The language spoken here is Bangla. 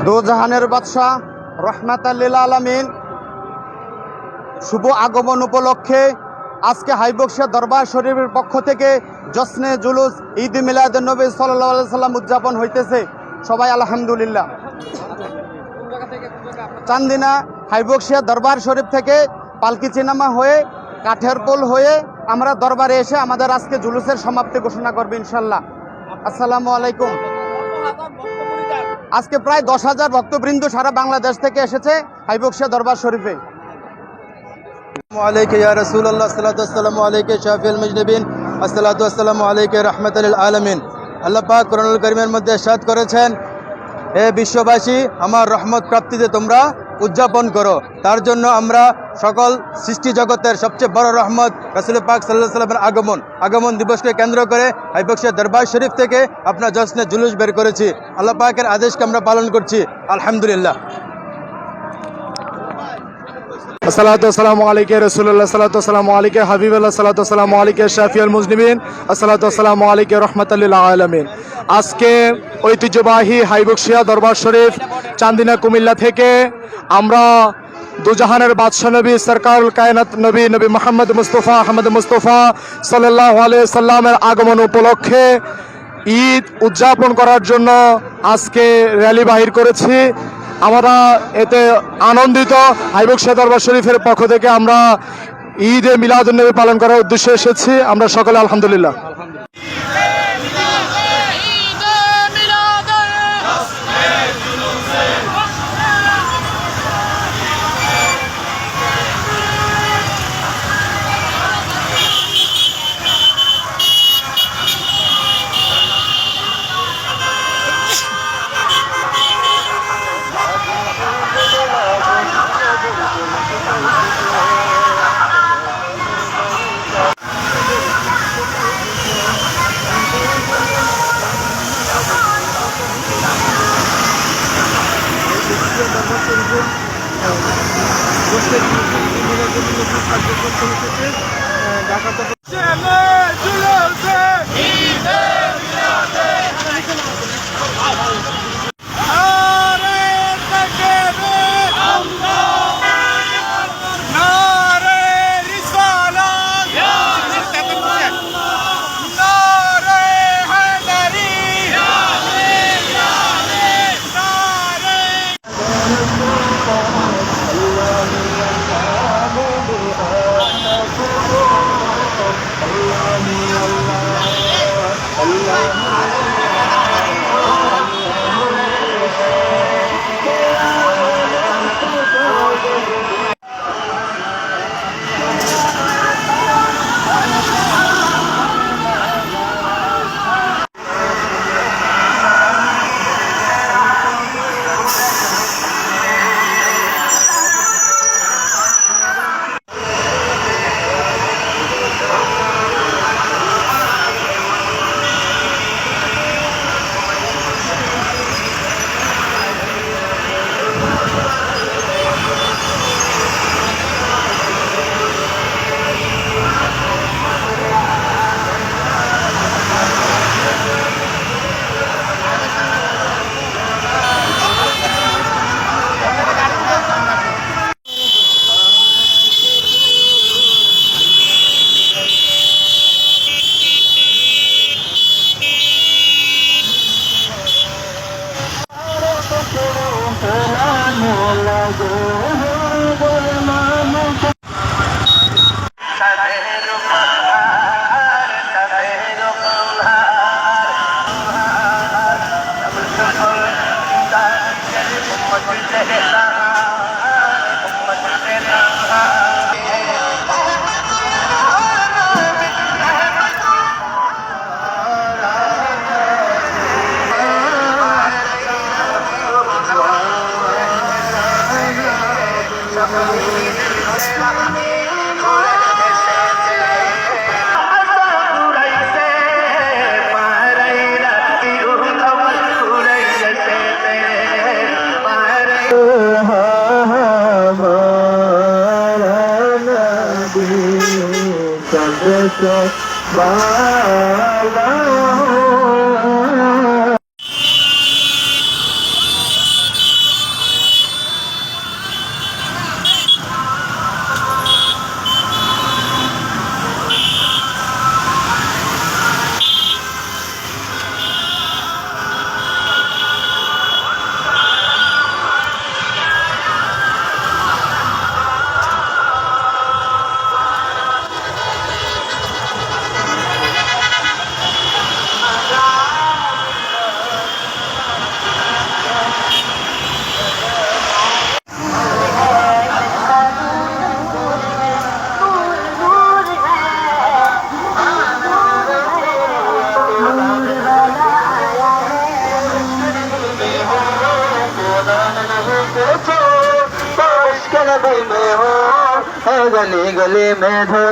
দো জাহানের বাদশাহ রহমাতাল লিল আলামিন শুভ আগমন উপলক্ষে আজকে হাইবক্সিয়া দরবার শরীফের পক্ষ থেকে জশ্নে জুলুস ঈদ মিলাদুন নবী সাল্লাল্লাহু আলাইহি সাল্লাম উদযাপন হইতেছে। সবাই আলহামদুলিল্লাহ। চান্দিনা হাইবক্সিয়া দরবার শরীফ থেকে পালকি চিনামা হয়ে কাঠের পোল হয়ে আমরা দরবারে এসে আমাদের আজকে জুলুসের সমাপ্তি ঘোষণা করব ইনশাল্লাহ। আসসালামু আলাইকুম। আজকে প্রায় 10,000 ভক্তবৃন্দ সারা বাংলাদেশ থেকে এসেছে হাইবক্সিয়া দরবার শরীফে। আলাইকা ইয়া রাসূলুল্লাহ, সাল্লাতু ওয়াসসালামু আলাইকা শাফিউল মুজনিবিন, আসসালাতু ওয়াসসালামু আলাইকা রাহমাতাল লিল আলামিন। আল্লাহ পাক কোরআনুল কারীমের মধ্যে ইরশাদ করেছেন, হে বিশ্ববাসী, আমার রহমত প্রাপ্তিতে তোমরা উদযাপন করো। তার জন্য আমরা সকল সৃষ্টি জগতের সবচেয়ে বড় রহমত রাসূল পাক সাল্লাল্লাহু আলাইহি ওয়াসাল্লামের আগমন দিবসকে কেন্দ্র করে হাইবক্সিয়া দরবার শরীফ থেকে আপনার জশ্নে জুলুস বের করেছি। আল্লাহ পাকের আদেশকে আমরা পালন করছি আলহামদুলিল্লাহ। আসসালাতু ওয়াসসালামু আলাইকা রাসূলুল্লাহ, সাল্লাতু ওয়াসসালামু আলাইকা হাবিবাল্লাহ, সাল্লাতু ওয়াসসালামু আলাইকা শাফিউল মুজনিবিন, আসসালাতু ওয়াসসালামু আলাইকা রাহমাতাল লিল আলামিন। আজকে ঐতিহ্যবাহী হাইবক্সিয়া দরবার শরীফ চান্দিনা কুমিল্লা থেকে আমরা দুজাহানের বাদশাহ নবী সরকারুল কায়নাত নবী নবী মুহাম্মদ মুস্তাফা আহমদ মুস্তাফা সাল্লাল্লাহু আলাইহি সাল্লামের আগমন উপলক্ষে ঈদ উদযাপন করার জন্য আজকে র্যালি বাহির করেছি। আমরা এতে আনন্দিত। হাইবক্সিয়া দরবার শরীফের পক্ষ থেকে আমরা ঈদে মিলাদুন নবী পালন করার উদ্দেশ্যে এসেছি। আমরা সকলে আলহামদুলিল্লাহ। पूछो तो इश्क नबी में हो, है गली गली में धो।